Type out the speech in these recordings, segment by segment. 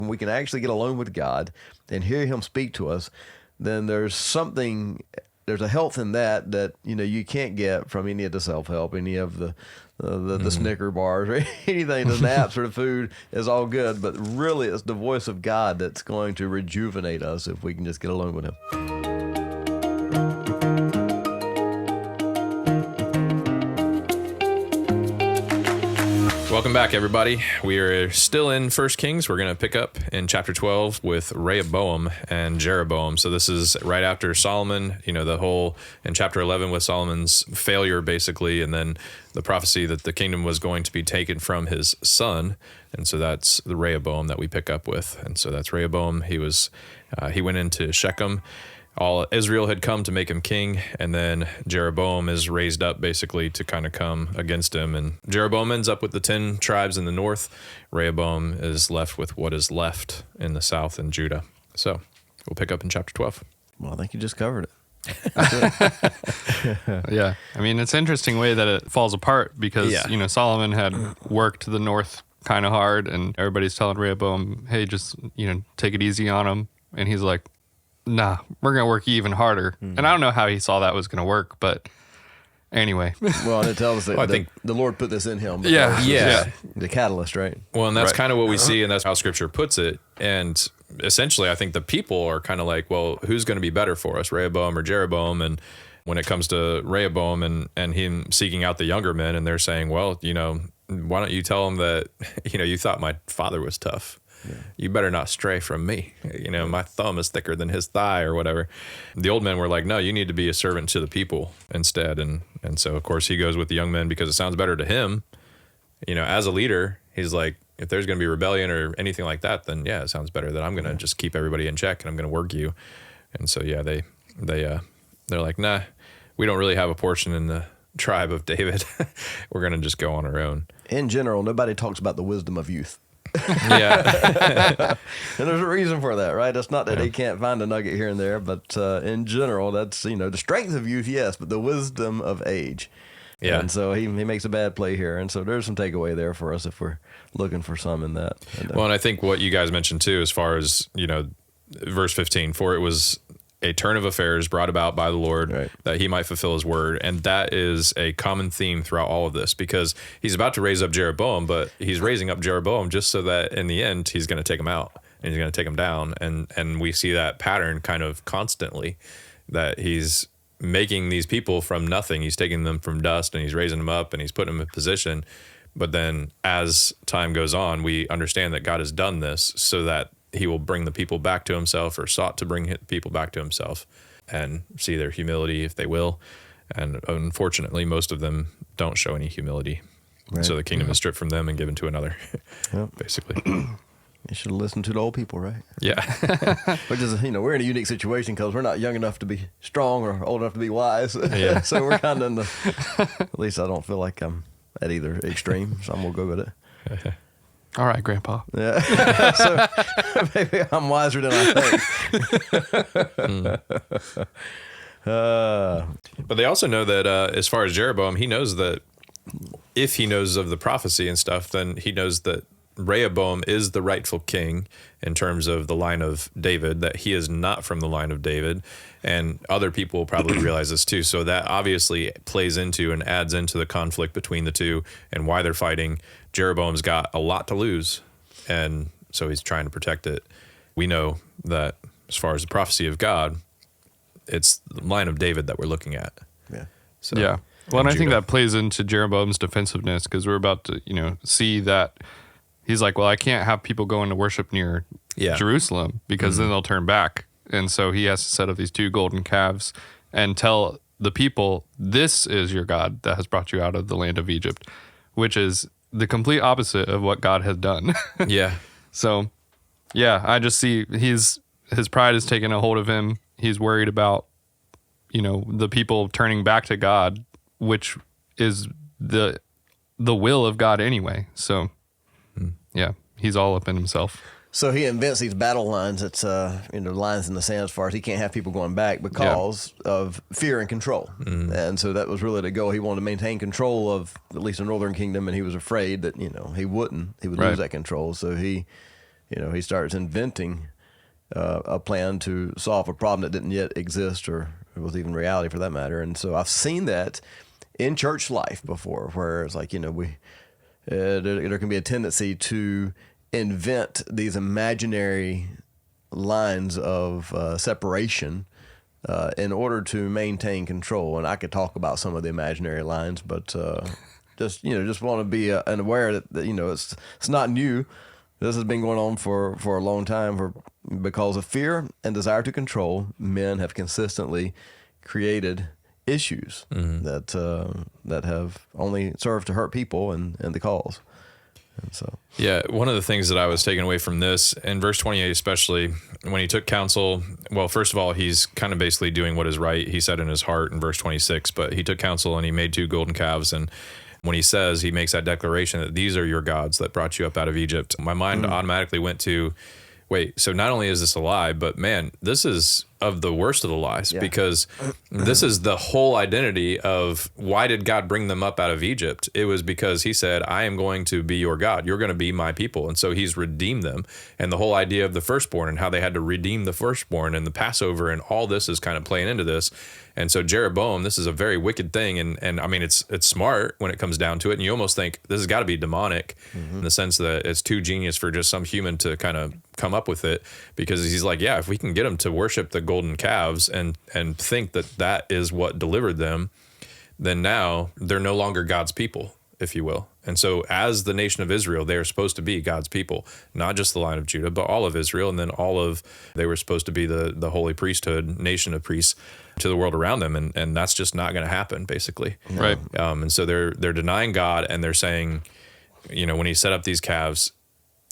when we can actually get alone with God and hear him speak to us, then there's a health in that you can't get from any of the self-help, any of the Snicker bars or anything. The naps or the food is all good, but really it's the voice of God that's going to rejuvenate us if we can just get alone with him. Welcome back, everybody. We are still in 1 Kings. We're going to pick up in chapter 12 with Rehoboam and Jeroboam. So this is right after Solomon, the whole in chapter 11 with Solomon's failure, basically, and then the prophecy that the kingdom was going to be taken from his son. And so that's the Rehoboam that we pick up with. And so that's Rehoboam. He went into Shechem. All Israel had come to make him king, and then Jeroboam is raised up basically to kind of come against him. And Jeroboam ends up with the 10 tribes in the north. Rehoboam is left with what is left in the south in Judah. So we'll pick up in chapter 12. Well, I think you just covered it. Yeah. I mean, it's an interesting way that it falls apart because, Solomon had worked the north kind of hard, and everybody's telling Rehoboam, hey, just, take it easy on him. And he's like, nah, we're going to work even harder. And I don't know how he saw that was going to work, but anyway. Well, and it tells us that I think the Lord put this in him. Yeah. The catalyst, right? Well, and that's kind of what we see, and that's how Scripture puts it. And essentially, I think the people are kind of like, well, who's going to be better for us, Rehoboam or Jeroboam? And when it comes to Rehoboam and him seeking out the younger men, and they're saying, well, why don't you tell him that, you thought my father was tough. Yeah. You better not stray from me. My thumb is thicker than his thigh or whatever. The old men were like, no, you need to be a servant to the people instead. And so, of course, he goes with the young men because it sounds better to him. As a leader, he's like, if there's going to be rebellion or anything like that, then yeah, it sounds better that I'm going to just keep everybody in check and I'm going to work you. And so, yeah, they're like, nah, we don't really have a portion in the tribe of David. We're going to just go on our own. In general, nobody talks about the wisdom of youth. Yeah. And there's a reason for that, right? It's not that he can't find a nugget here and there, but in general, that's, the strength of youth, yes, but the wisdom of age. Yeah. And so he makes a bad play here. And so there's some takeaway there for us if we're looking for some in that. Well, and I think what you guys mentioned too, as far as, verse 15, for it was a turn of affairs brought about by the Lord, right, that he might fulfill his word. And that is a common theme throughout all of this, because he's about to raise up Jeroboam, but he's raising up Jeroboam just so that in the end, he's going to take him out and he's going to take him down. And we see that pattern kind of constantly, that he's making these people from nothing. He's taking them from dust and he's raising them up and he's putting them in position. But then as time goes on, we understand that God has done this so that he will bring the people back to himself, or sought to bring people back to himself, and see their humility if they will. And unfortunately, most of them don't show any humility. Right. So the kingdom is stripped from them and given to another, basically. You should have listened to the old people, right? Yeah. Which is, we're in a unique situation because we're not young enough to be strong or old enough to be wise. Yeah. So we're kind of in at least I don't feel like I'm at either extreme, so I'm going to go with it. All right, Grandpa. Yeah. So maybe I'm wiser than I think. But they also know that as far as Jeroboam, he knows that if he knows of the prophecy and stuff, then he knows that Rehoboam is the rightful king in terms of the line of David, that he is not from the line of David. And other people will probably realize this too. So that obviously plays into and adds into the conflict between the two and why they're fighting. Jeroboam's got a lot to lose, and so he's trying to protect it. We know that as far as the prophecy of God, it's the line of David that we're looking at. Yeah. So, yeah. Well, and I think that plays into Jeroboam's defensiveness, because we're about to, see that he's like, well, I can't have people going to worship near Jerusalem because then they'll turn back. And so he has to set up these 2 golden calves and tell the people, this is your God that has brought you out of the land of Egypt, which is the complete opposite of what God has done. Yeah. So, yeah, I just see his pride is taking a hold of him. He's worried about, the people turning back to God, which is the will of God anyway. So, yeah, he's all up in himself. So he invents these battle lines. It's lines in the sand as far as he can't have people going back because of fear and control. And so that was really the goal. He wanted to maintain control of at least the northern kingdom, and he was afraid that he would lose that control. So he he starts inventing a plan to solve a problem that didn't yet exist or was even reality for that matter. And so I've seen that in church life before, where it's like, there can be a tendency to invent these imaginary lines of separation in order to maintain control. And I could talk about some of the imaginary lines, but just want to be aware that it's not new. This has been going on for a long time. Because of fear and desire to control, men have consistently created issues that have only served to hurt people and the cause. And so, yeah, one of the things that I was taking away from this in verse 28, especially when he took counsel, well, first of all, he's kind of basically doing what is right. He said in his heart in verse 26, but he took counsel and he made 2 golden calves. And when he makes that declaration that these are your gods that brought you up out of Egypt, my mind automatically went to, wait, so not only is this a lie, but man, this is of the worst of the lies, because this is the whole identity of why did God bring them up out of Egypt? It was because he said, I am going to be your God. You're going to be my people. And so he's redeemed them. And the whole idea of the firstborn and how they had to redeem the firstborn and the Passover and all this is kind of playing into this. And so Jeroboam, this is a very wicked thing. And I mean, it's smart when it comes down to it. And you almost think this has got to be demonic in the sense that it's too genius for just some human to kind of come up with it, because he's like, yeah, if we can get them to worship the golden calves and think that is what delivered them, then now they're no longer God's people, if you will. And so as the nation of Israel, they are supposed to be God's people, not just the line of Judah, but all of Israel. And then they were supposed to be the holy priesthood, nation of priests to the world around them. And that's just not going to happen, basically. Right. And so they're denying God, and they're saying, when he set up these calves,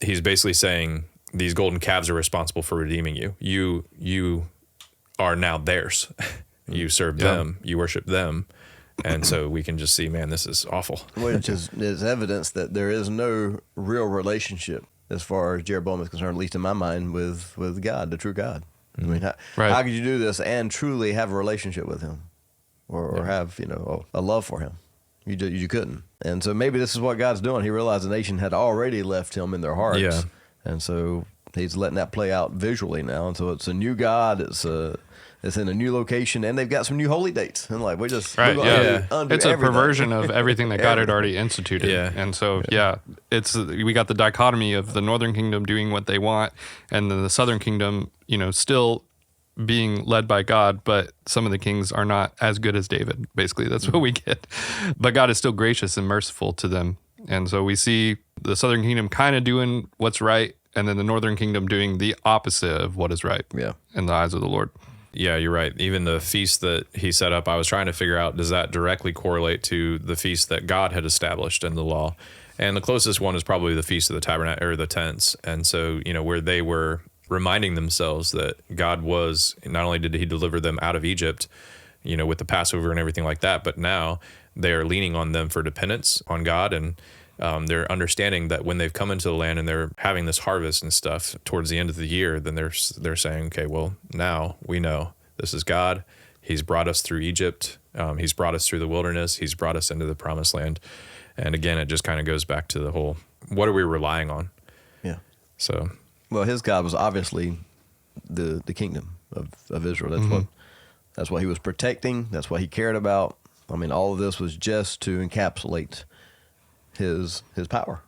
he's basically saying these golden calves are responsible for redeeming you. You are now theirs. You serve them, you worship them. And so we can just see, man, this is awful. Which is evidence that there is no real relationship as far as Jeroboam is concerned, at least in my mind, with God, the true God. I mean, how could you do this and truly have a relationship with him or have, a love for him? You couldn't. And so maybe this is what God's doing. He realized the nation had already left him in their hearts. Yeah. And so he's letting that play out visually now. And so it's a new God. It's in a new location, and they've got some new holy dates. And we just undo it's a everything. Perversion of everything that God had already instituted. Yeah. And so we got the dichotomy of the northern kingdom doing what they want, and then the southern kingdom, still being led by God, but some of the kings are not as good as David. Basically, that's what we get. But God is still gracious and merciful to them. And so we see the southern kingdom kind of doing what's right, and then the northern kingdom doing the opposite of what is right in the eyes of the Lord. Yeah, you're right. Even the feast that he set up, I was trying to figure out, does that directly correlate to the feast that God had established in the law? And the closest one is probably the Feast of the Tabernacle or the Tents. And so, where they were reminding themselves that God was, not only did he deliver them out of Egypt, with the Passover and everything like that, but now they are leaning on them for dependence on God. And they're understanding that when they've come into the land and they're having this harvest and stuff towards the end of the year, then they're saying, okay, well, now we know this is God. He's brought us through Egypt. He's brought us through the wilderness. He's brought us into the promised land. And again, it just kind of goes back to the whole, what are we relying on? Yeah. So, well, his God was obviously the kingdom of Israel. That's what he was protecting. That's what he cared about. I mean, all of this was just to encapsulate his power.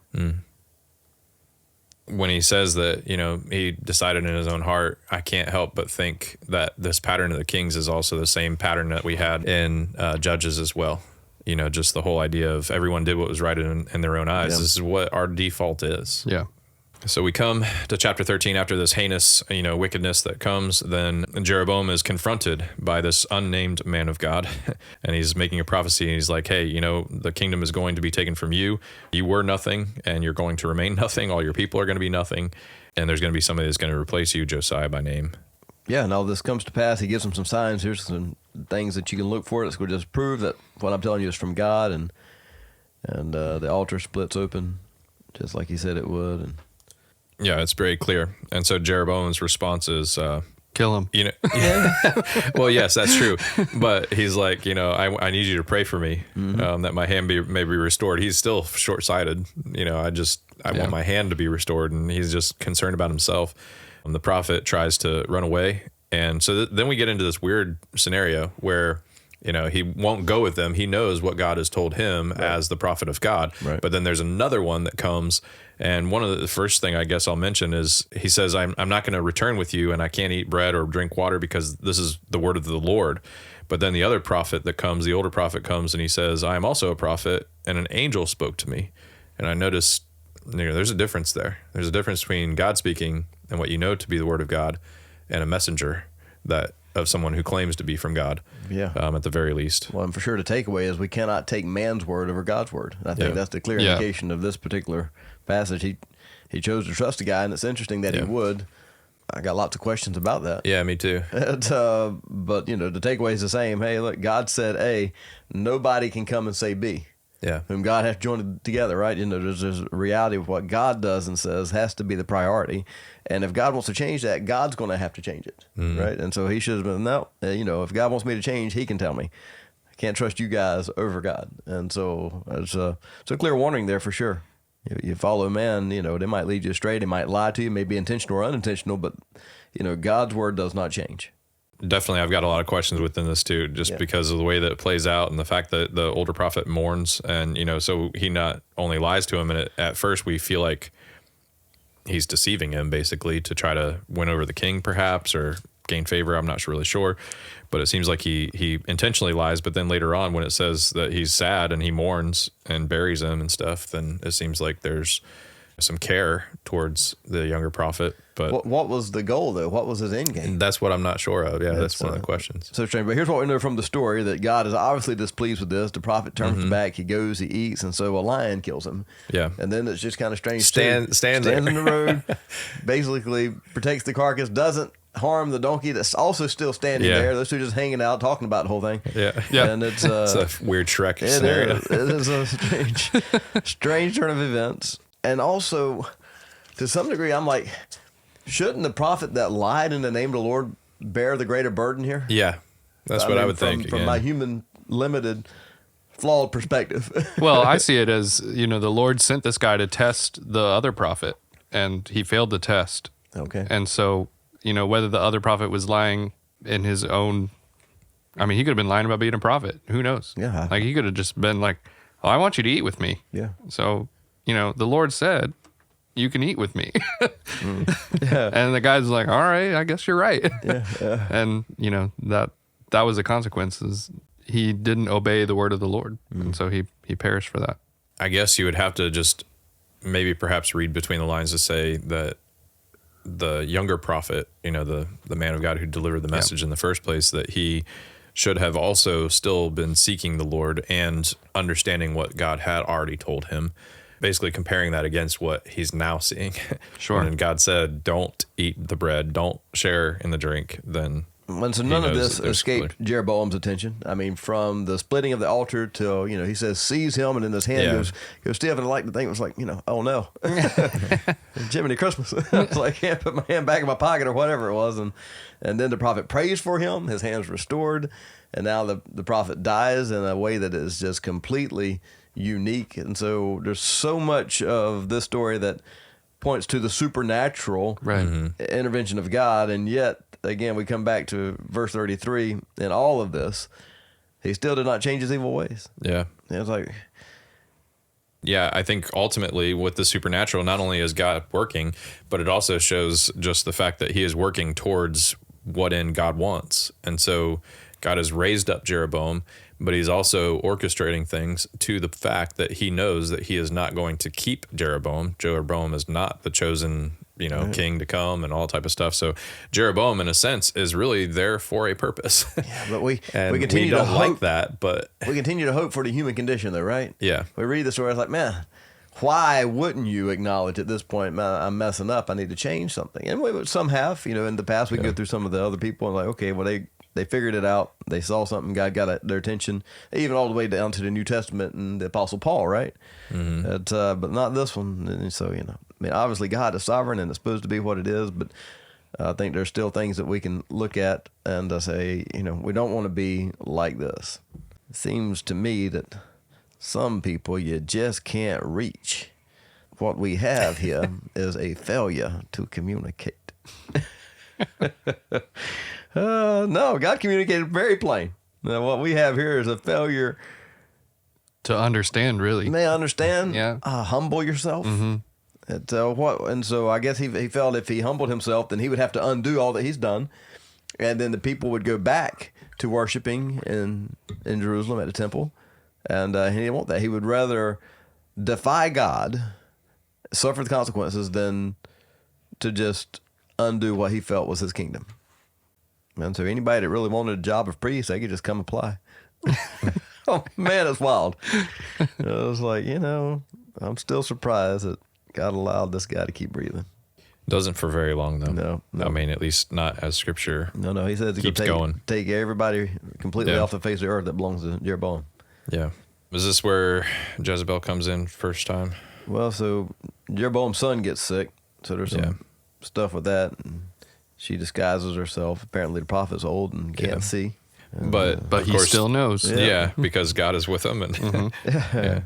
When he says that, he decided in his own heart, I can't help but think that this pattern of the kings is also the same pattern that we had in Judges as well. Just the whole idea of everyone did what was right in their own eyes. This is what our default is. Yeah. So we come to chapter 13 after this heinous, wickedness that comes. Then Jeroboam is confronted by this unnamed man of God, and he's making a prophecy. And he's like, hey, the kingdom is going to be taken from you. You were nothing, and you're going to remain nothing. All your people are going to be nothing, and there's going to be somebody that's going to replace you, Josiah by name. Yeah, and all this comes to pass. He gives them some signs. Here's some things that you can look for that's going to just prove that what I'm telling you is from God. And the altar splits open, just like he said it would. And yeah, it's very clear. And so Jeroboam's response is, kill him. Well, yes, that's true. But he's like, I need you to pray for me, that my hand may be restored. He's still short-sighted. I want my hand to be restored. And he's just concerned about himself. And the prophet tries to run away. And so then we get into this weird scenario where, he won't go with them. He knows what God has told him as the prophet of God. Right. But then there's another one that comes. And one of the first thing I guess I'll mention is he says, I'm not going to return with you, and I can't eat bread or drink water because this is the word of the Lord. But then the other prophet that comes, the older prophet comes, and he says, I am also a prophet, and an angel spoke to me. And I noticed, there's a difference there. There's a difference between God speaking and what you know to be the word of God, and a messenger of someone who claims to be from God. Yeah. At the very least. Well, and for sure the takeaway is we cannot take man's word over God's word. I think that's the clear indication of this particular passage. He chose to trust a guy, and it's interesting that he would. I got lots of questions about that. Yeah, me too. But the takeaway is the same. Hey, look, God said A. Nobody can come and say B. Yeah. Whom God has joined together, right? There's a reality of what God does and says has to be the priority. And if God wants to change that, God's going to have to change it, right? And so he should have been, no, if God wants me to change, he can tell me. I can't trust you guys over God. And so it's a clear warning there for sure. You follow man, they might lead you astray. They might lie to you, maybe intentional or unintentional, but, God's word does not change. Definitely, I've got a lot of questions within this too, just because of the way that it plays out and the fact that the older prophet mourns, and so he not only lies to him, and at first we feel like he's deceiving him basically to try to win over the king, perhaps, or gain favor. I'm not really sure, but it seems like he intentionally lies. But then later on, when it says that he's sad and he mourns and buries him and stuff, then it seems like there's some care towards the younger prophet. But what was the goal, though? What was his end game? That's what I'm not sure of. Yeah, that's one of the questions. So strange. But here's what we know from the story, that God is obviously displeased with this. The prophet turns back. He goes, he eats, and so a lion kills him. Yeah. And then it's just kind of strange. Stands in the road, basically protects the carcass, doesn't harm the donkey that's also still standing there. Those two just hanging out, talking about the whole thing. Yeah. And it's a weird Shrek scenario. It is a strange turn of events. And also, to some degree, I'm like, shouldn't the prophet that lied in the name of the Lord bear the greater burden here? Yeah, that's what I would think. From my human, limited, flawed perspective. Well, I see it as, the Lord sent this guy to test the other prophet, and he failed the test. Okay. And so, whether the other prophet was lying in his own, he could have been lying about being a prophet. Who knows? Yeah. Like, he could have just been like, oh, I want you to eat with me. Yeah. So, the Lord said, you can eat with me. Yeah. And the guy's like, all right, I guess you're right. Yeah. And, that was the consequences. He didn't obey the word of the Lord. And so he perished for that. I guess you would have to just maybe perhaps read between the lines to say that the younger prophet, the man of God who delivered the message in the first place, that he should have also still been seeking the Lord and understanding what God had already told him, basically comparing that against what he's now seeing. Sure. And God said, don't eat the bread, don't share in the drink, then... And so none of this escaped Jeroboam's attention. From the splitting of the altar till, he says, seize him, and then his hand goes stiff. And I like to think it was like, oh no. Jiminy Christmas. I was like, can't put my hand back in my pocket or whatever it was. And then the prophet prays for him. His hand's restored. And now the prophet dies in a way that is just completely unique. And so there's so much of this story that points to the supernatural intervention of God. And yet, again, we come back to verse 33. In all of this, he still did not change his evil ways. Yeah. It's like... Yeah, I think ultimately with the supernatural, not only is God working, but it also shows just the fact that he is working towards what end God wants. And so God has raised up Jeroboam, but he's also orchestrating things to the fact that he knows that he is not going to keep Jeroboam. Jeroboam is not the chosen, king to come and all type of stuff. So Jeroboam, in a sense, is really there for a purpose. Yeah, but we continue to hope, like that, but we continue to hope for the human condition, though, right? Yeah. We read the story, it's like, man, why wouldn't you acknowledge at this point, man, I'm messing up, I need to change something? And some have, in the past, we can go through some of the other people and like, okay, well, they figured it out. They saw something. God got their attention, even all the way down to the New Testament and the Apostle Paul, right? Mm-hmm. But not this one. And so, obviously God is sovereign and it's supposed to be what it is, but I think there's still things that we can look at and say, we don't want to be like this. It seems to me that some people you just can't reach. what we have here is a failure to communicate. No, God communicated very plain. Now, what we have here is a failure to understand, really. May I understand? Yeah. Humble yourself. Mm-hmm. And so I guess he felt if he humbled himself, then he would have to undo all that he's done, and then the people would go back to worshiping in Jerusalem at the temple, and he didn't want that. He would rather defy God, suffer the consequences, than to just undo what he felt was his kingdom. And so anybody that really wanted a job of priest, they could just come apply. Oh man, it's wild. I was like, I'm still surprised that God allowed this guy to keep breathing. Doesn't for very long though. No. I mean, at least not as Scripture. No. He says he keeps going. Take everybody completely off the face of the earth that belongs to Jeroboam. Yeah. Is this where Jezebel comes in first time? Well, so Jeroboam's son gets sick, so there's some stuff with that. And she disguises herself. Apparently, the prophet's old and can't see. And, but he still knows. Yeah, because God is with him. And yeah.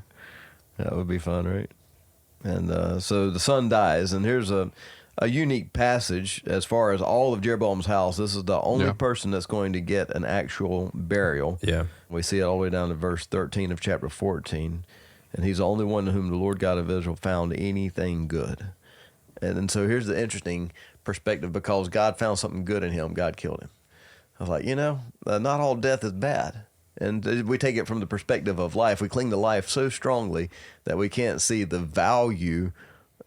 That would be fun, right? And so the son dies, and here's a unique passage as far as all of Jeroboam's house. This is the only person that's going to get an actual burial. Yeah. We see it all the way down to verse 13 of chapter 14. And he's the only one to whom the Lord God of Israel found anything good. And so here's the interesting perspective, because God found something good in him, God killed him. I was like, not all death is bad. And we take it from the perspective of life. We cling to life so strongly that we can't see the value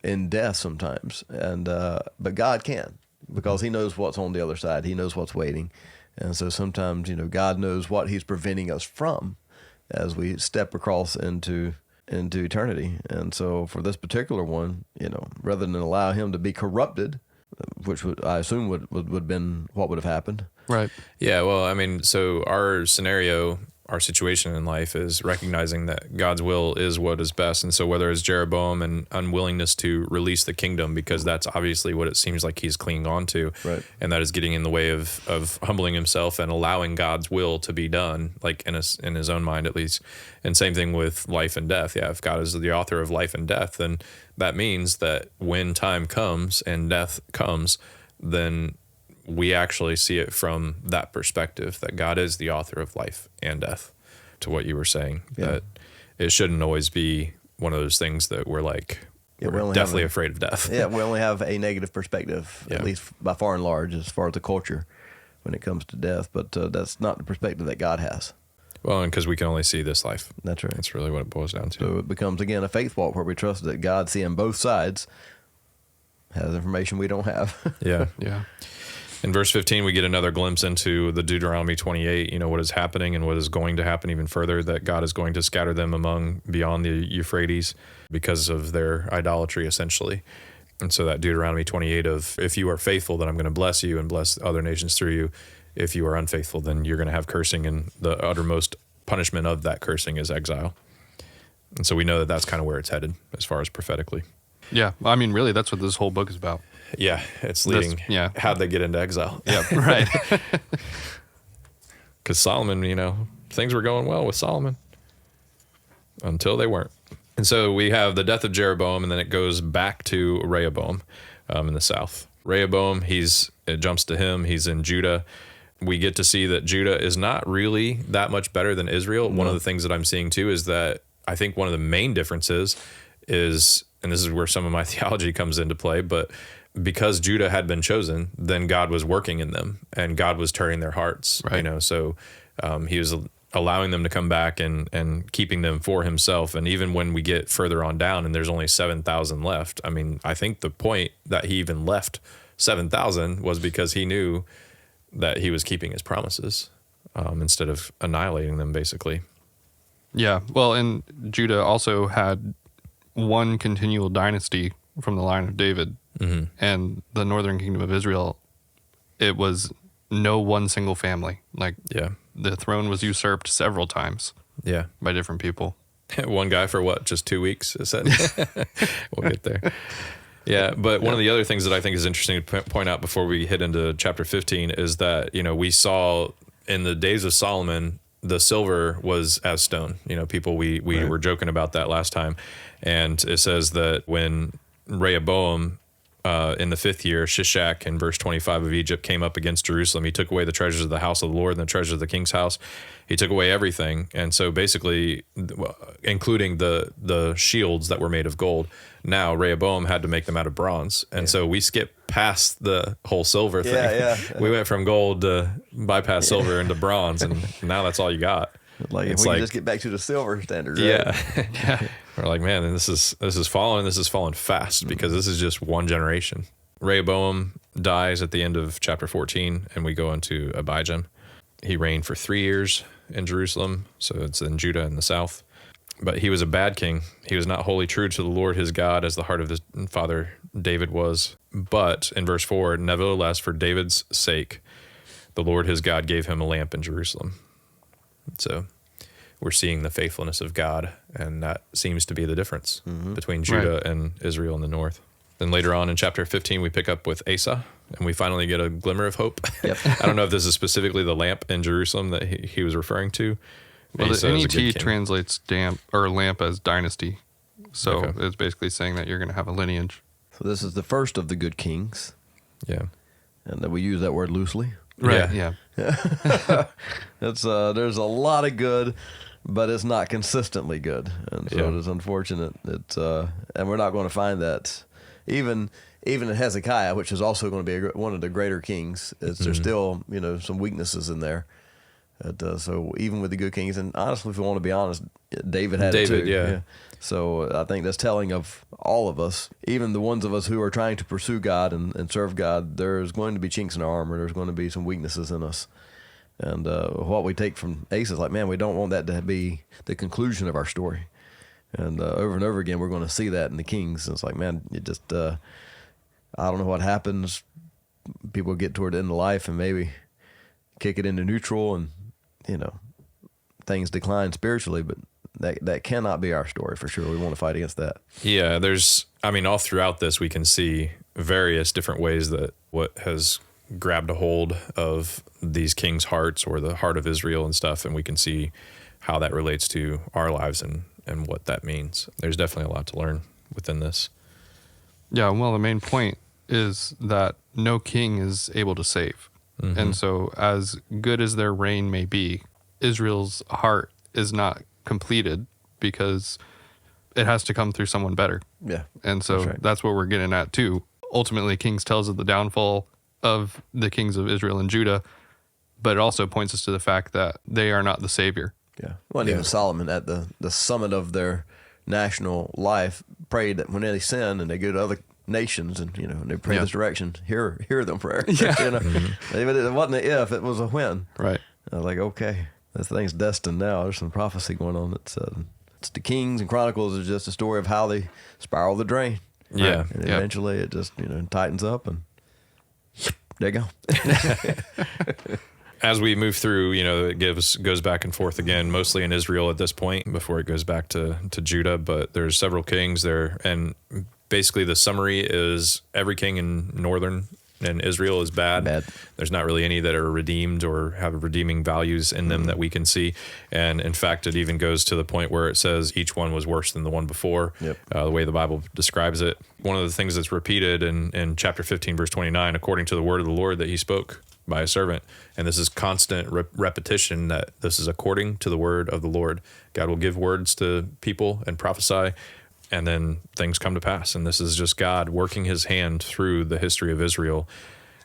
in death sometimes. And but God can, because he knows what's on the other side. He knows what's waiting. And so sometimes, God knows what he's preventing us from as we step across into eternity. And so for this particular one, rather than allow him to be corrupted, which I assume would have been what would have happened. Right. Yeah. Well, I mean, so our situation in life is recognizing that God's will is what is best. And so whether it's Jeroboam and unwillingness to release the kingdom, because that's obviously what it seems like he's clinging on to. Right. And that is getting in the way of humbling himself and allowing God's will to be done, like in his own mind, at least. And same thing with life and death. Yeah. If God is the author of life and death, then that means that when time comes and death comes, then we actually see it from that perspective, that God is the author of life and death, to what you were saying, that it shouldn't always be one of those things that we're like, we're deathly afraid of death. Yeah, we only have a negative perspective, at least by far and large, as far as the culture when it comes to death. But that's not the perspective that God has. Well, and because we can only see this life. That's right. That's really what it boils down to. So it becomes, again, a faith walk where we trust that God, seeing both sides, has information we don't have. Yeah. Yeah. In verse 15, we get another glimpse into the Deuteronomy 28, what is happening and what is going to happen even further, that God is going to scatter them beyond the Euphrates because of their idolatry, essentially. And so that Deuteronomy 28 of, if you are faithful, then I'm going to bless you and bless other nations through you. If you are unfaithful, then you're going to have cursing, and the uttermost punishment of that cursing is exile. And so we know that that's kind of where it's headed as far as prophetically. Yeah. I mean, really, that's what this whole book is about. Yeah, it's leading. How'd they get into exile? Yeah, right. Because Solomon, things were going well with Solomon until they weren't. And so we have the death of Jeroboam, and then it goes back to Rehoboam in the south. Rehoboam, it jumps to him. He's in Judah. We get to see that Judah is not really that much better than Israel. One of the things that I'm seeing too is that I think one of the main differences is, and this is where some of my theology comes into play, but because Judah had been chosen, then God was working in them and God was turning their hearts, right. So he was allowing them to come back and keeping them for himself. And even when we get further on down and there's only 7,000 left, I mean, I think the point that he even left 7,000 was because he knew that he was keeping his promises instead of annihilating them, basically. Yeah. Well, and Judah also had one continual dynasty from the line of David. Mm-hmm. And the northern kingdom of Israel, it was no one single family. The throne was usurped several times. Yeah, by different people. One guy for what? Just 2 weeks? Is that? We'll get there. Yeah, but one of the other things that I think is interesting to point out before we hit into chapter 15 is that we saw in the days of Solomon, the silver was as stone. People, we Right. were joking about that last time. And it says that when Rehoboam, in the 5th year, Shishak in verse 25 of Egypt came up against Jerusalem. He took away the treasures of the house of the Lord and the treasures of the king's house. He took away everything. And so basically, including the shields that were made of gold, now Rehoboam had to make them out of bronze. And so we skipped past the whole silver thing. Yeah. We went from gold to bypass silver into bronze, and now that's all you got. Like, It's we like- can just get back to the silver standard, right? Yeah. We're like, man, this is falling. This is falling fast because this is just one generation. Rehoboam dies at the end of chapter 14, and we go into Abijam. He reigned for 3 years in Jerusalem, so it's in Judah in the south. But he was a bad king. He was not wholly true to the Lord his God as the heart of his father David was. But in verse 4, nevertheless, for David's sake, the Lord his God gave him a lamp in Jerusalem. So we're seeing the faithfulness of God, and that seems to be the difference between Judah and Israel in the north. Then later on in chapter 15, we pick up with Asa, and we finally get a glimmer of hope. Yep. I don't know if this is specifically the lamp in Jerusalem that he was referring to. Well, Asa the is a good NET king. translates lamp as dynasty. So Okay. it's basically saying that you're going to have a lineage. So this is the first of the good kings, Yeah. and that we use that word loosely. Right. Yeah. Yeah. It's there's a lot of good, but it's not consistently good, and so Yeah. it is unfortunate. And we're not going to find that even in Hezekiah, which is also going to be one of the greater kings. There's still some weaknesses in there. So even with the good kings, and honestly, if we want to be honest, David had it David, too. yeah. So I think that's telling of all of us, even the ones of us who are trying to pursue God and serve God. There's going to be chinks in our armor. There's going to be some weaknesses in us. And what we take from Asa is like, man, we don't want that to be the conclusion of our story. And over and over again, we're going to see that in the Kings. And it's like, man, it just, I don't know what happens. People get toward the end of life and maybe kick it into neutral, and things decline spiritually. But that cannot be our story for sure. We want to fight against that. Yeah, all throughout this, we can see various different ways that what has grabbed a hold of these kings' hearts or the heart of Israel and stuff, and we can see how that relates to our lives and what that means. There's definitely a lot to learn within this. Yeah. Well, the main point is that no king is able to save. And so, as good as their reign may be, Israel's heart is not completed because it has to come through someone better. Yeah. And so That's right. that's what we're getting at too. Ultimately, Kings tells of the downfall of the kings of Israel and Judah, but it also points us to the fact that they are not the savior. Yeah. Well, and even Solomon at the summit of their national life prayed that when they sin and they go to other nations and and they pray Yeah. this direction, hear them prayer. Even it wasn't an if, it was a when. Right. I was like, okay, this thing's destined now. There's some prophecy going on. It's the Kings and Chronicles is just a story of how they spiral the drain. Yeah. And Yeah. eventually it just tightens up and there you go. As we move through, it goes back and forth again, mostly in Israel at this point before it goes back to Judah. But there's several kings there, and basically the summary is every king in northern and Israel is bad. There's not really any that are redeemed or have redeeming values in them that we can see. And in fact, it even goes to the point where it says each one was worse than the one before, the way the Bible describes it. One of the things that's repeated in chapter 15, verse 29, according to the word of the Lord that he spoke by a servant. And this is constant repetition that this is according to the word of the Lord. God will give words to people and prophesy, and then things come to pass. And this is just God working his hand through the history of Israel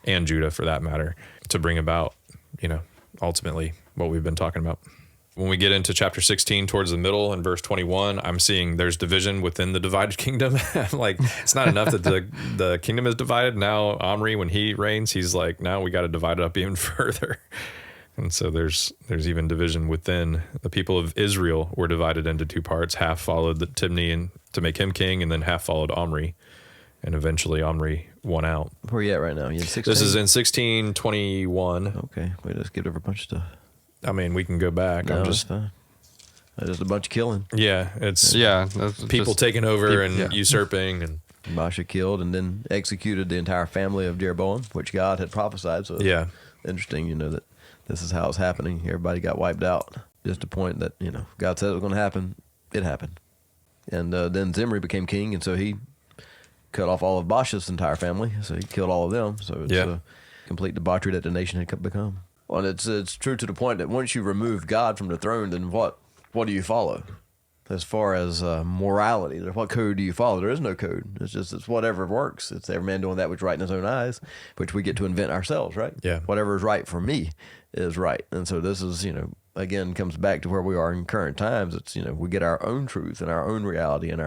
and Judah, for that matter, to bring about, ultimately what we've been talking about. When we get into chapter 16, towards the middle, in verse 21, I'm seeing there's division within the divided kingdom. Like, it's not enough that the kingdom is divided. Now, Omri, when he reigns, he's like, now we got to divide it up even further. And so there's even division within. The people of Israel were divided into two parts. Half followed the Tibni and to make him king, and then half followed Omri. And eventually Omri won out. Where are you at right now? You in 16? This is in 1621. Okay. We just skipped over a bunch of stuff. I mean, we can go back. No, I'm it's just, fine. Just a bunch of killing. yeah, it's Yeah. That's people just- taking over and yeah. usurping. And Baasha killed and then executed the entire family of Jeroboam, which God had prophesied. So it's yeah, interesting, that this is how it's happening. Everybody got wiped out. Just to point that, God said it was going to happen. It happened. And then Zimri became king, and so he cut off all of Baasha's entire family. So he killed all of them. So it's a complete debauchery that the nation had become. Well, and it's true to the point that once you remove God from the throne, then what do you follow? As far as morality, what code do you follow? There is no code. It's whatever works. It's every man doing that which is right in his own eyes, which we get to invent ourselves, right? Yeah. Whatever is right for me is right. And so this is, again, comes back to where we are in current times. It's, we get our own truth and our own reality and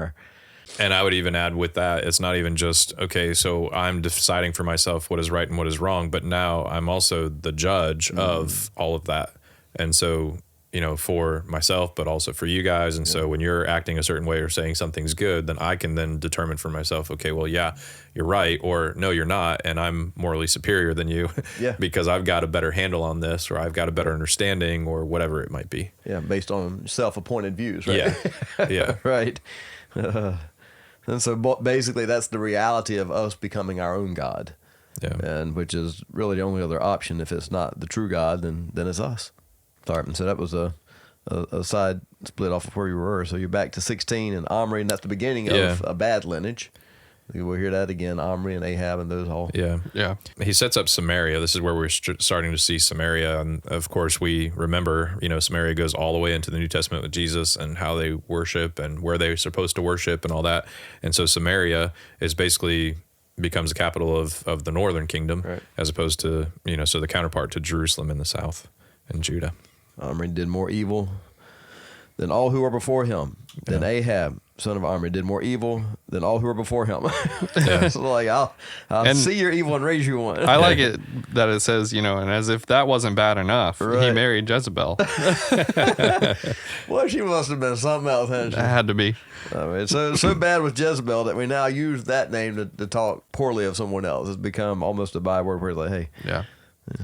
And I would even add with that, it's not even just, okay, so I'm deciding for myself what is right and what is wrong, but now I'm also the judge of all of that. And so, for myself, but also for you guys. And so when you're acting a certain way or saying something's good, then I can then determine for myself, okay, well, yeah, you're right, or no, you're not, and I'm morally superior than you because I've got a better handle on this, or I've got a better understanding, or whatever it might be. Yeah, based on self-appointed views, right? Yeah. Right. And so basically that's the reality of us becoming our own God. Yeah. And which is really the only other option. If it's not the true God, then it's us. Sorry. And so that was a side split off of where you were. So you're back to 16 and Omri, and that's the beginning of a bad lineage. We'll hear that again, Omri and Ahab and those all. Yeah. He sets up Samaria. This is where we're starting to see Samaria. And of course, we remember, Samaria goes all the way into the New Testament with Jesus and how they worship and where they're supposed to worship and all that. And so Samaria is basically becomes the capital of the northern kingdom, as opposed to, so the counterpart to Jerusalem in the south and Judah. Omri did more evil than all who were before him. Then Ahab, son of Omri, did more evil than all who were before him. So like, I'll see your evil and raise you one. I like it that it says, and as if that wasn't bad enough, he married Jezebel. Well, she must have been something else, hadn't she? That had to be. I mean, so bad with Jezebel that we now use that name to talk poorly of someone else. It's become almost a byword where it's like, hey,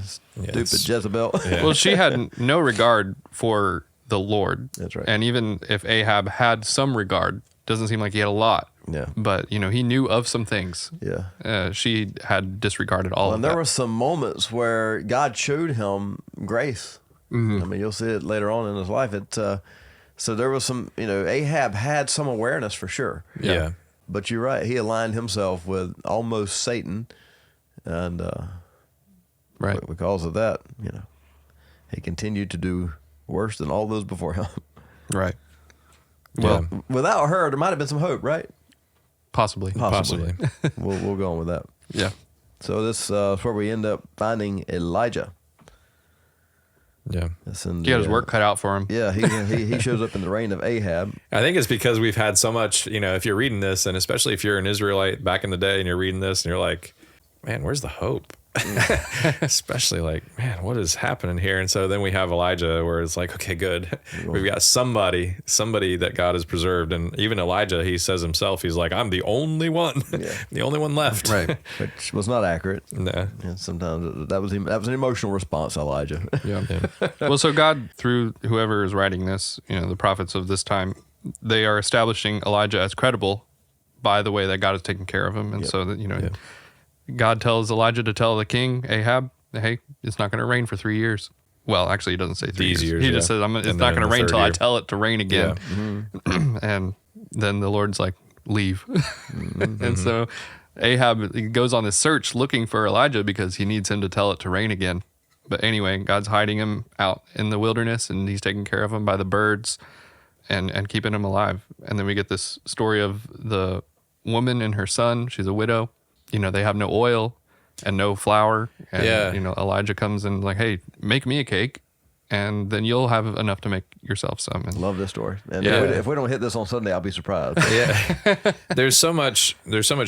stupid Jezebel. Well, she had no regard for the Lord. That's right. And even if Ahab had some regard, doesn't seem like he had a lot. Yeah. But, he knew of some things. Yeah. She had disregarded all of that. And there were some moments where God showed him grace. Mm-hmm. I mean, you'll see it later on in his life. So there was some, Ahab had some awareness for sure. Yeah. But you're right. He aligned himself with almost Satan. And because of that, he continued to do worse than all those before him. Right. Well, without her, there might have been some hope, right? Possibly. We'll go on with that. Yeah. So this is where we end up finding Elijah. Yeah. He had his work cut out for him. Yeah, he shows up in the reign of Ahab. I think it's because we've had so much, if you're reading this, and especially if you're an Israelite back in the day and you're reading this and you're like, man, where's the hope? Especially like, man, what is happening here? And so then we have Elijah where it's like, okay, good. We've got somebody that God has preserved. And even Elijah, he says himself, he's like, I'm the only one, the only one left. Right. Which was not accurate. No. And sometimes that was an emotional response, Elijah. Yeah. Well, so God, through whoever is writing this, the prophets of this time, they are establishing Elijah as credible by the way that God has taken care of him. And so that, God tells Elijah to tell the king, Ahab, hey, it's not going to rain for 3 years. Well, actually, he doesn't say 3 years. He just says, it's not going to rain until I tell it to rain again. Yeah. Mm-hmm. And then the Lord's like, leave. Mm-hmm. And so Ahab goes on this search looking for Elijah because he needs him to tell it to rain again. But anyway, God's hiding him out in the wilderness, and he's taking care of him by the birds and keeping him alive. And then we get this story of the woman and her son. She's a widow. They have no oil and no flour. And, Elijah comes and like, hey, make me a cake, and then you'll have enough to make yourself some. And love this story. And if we don't hit this on Sunday, I'll be surprised. There's so much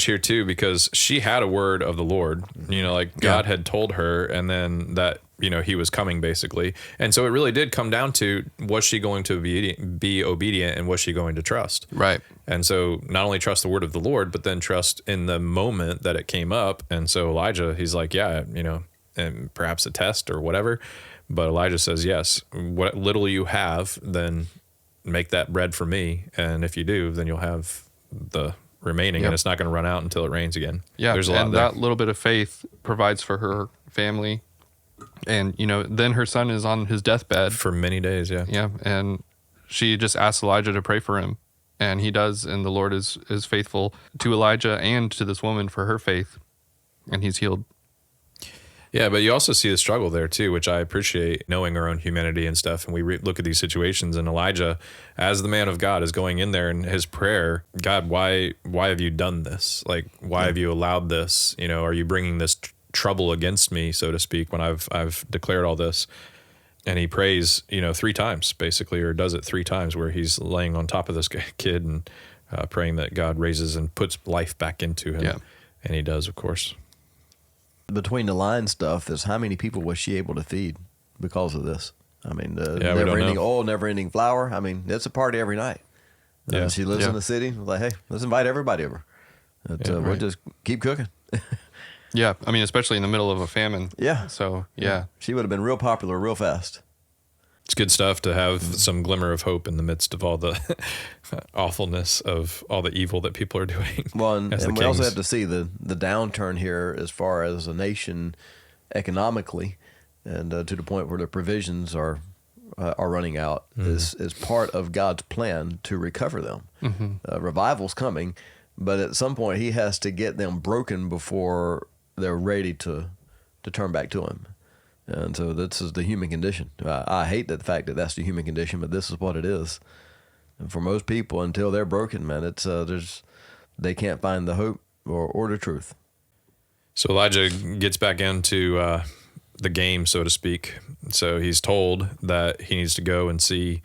here too, because she had a word of the Lord, like God had told her, and then that, he was coming basically. And so it really did come down to, was she going to be obedient, and was she going to trust? Right. And so not only trust the word of the Lord, but then trust in the moment that it came up. And so Elijah, he's like, and perhaps a test or whatever. But Elijah says, yes, what little you have, then make that bread for me. And if you do, then you'll have the remaining, and it's not going to run out until it rains again. Yeah. There's a lot and there. That little bit of faith provides for her family And, then her son is on his deathbed. For many days, yeah. Yeah, and she just asks Elijah to pray for him. And he does, and the Lord is faithful to Elijah and to this woman for her faith. And he's healed. Yeah, but you also see the struggle there too, which I appreciate, knowing our own humanity and stuff. And we look at these situations, and Elijah, as the man of God, is going in there, and his prayer, God, why have you done this? Like, why have you allowed this? Are you bringing this trouble against me, so to speak, when I've declared all this? And he prays, 3 times basically, or does it 3 times, where he's laying on top of this kid and praying that God raises and puts life back into him. Yeah. And he does, of course. Between the line stuff is how many people was she able to feed because of this? I mean, Yeah, we don't never-ending know. oil, never-ending flour. I mean, it's a party every night. Yeah. She lives Yeah. in the city. Like, hey, let's invite everybody over. We'll right. just keep cooking. Yeah, I mean, especially in the middle of a famine. Yeah. So, yeah. She would have been real popular real fast. It's good stuff to have some glimmer of hope in the midst of all the awfulness of all the evil that people are doing. Well, and, as the and we also kings. have to see the downturn here as far as a nation economically, and to the point where the provisions are running out is part of God's plan to recover them. Revival's coming, but at some point He has to get them broken before they're ready to turn back to Him. And so this is the human condition. I hate the fact that that's the human condition, but this is what it is. And for most people, until they're broken, man, it's they can't find the hope or the truth. So Elijah gets back into the game, so to speak. So he's told that he needs to go and see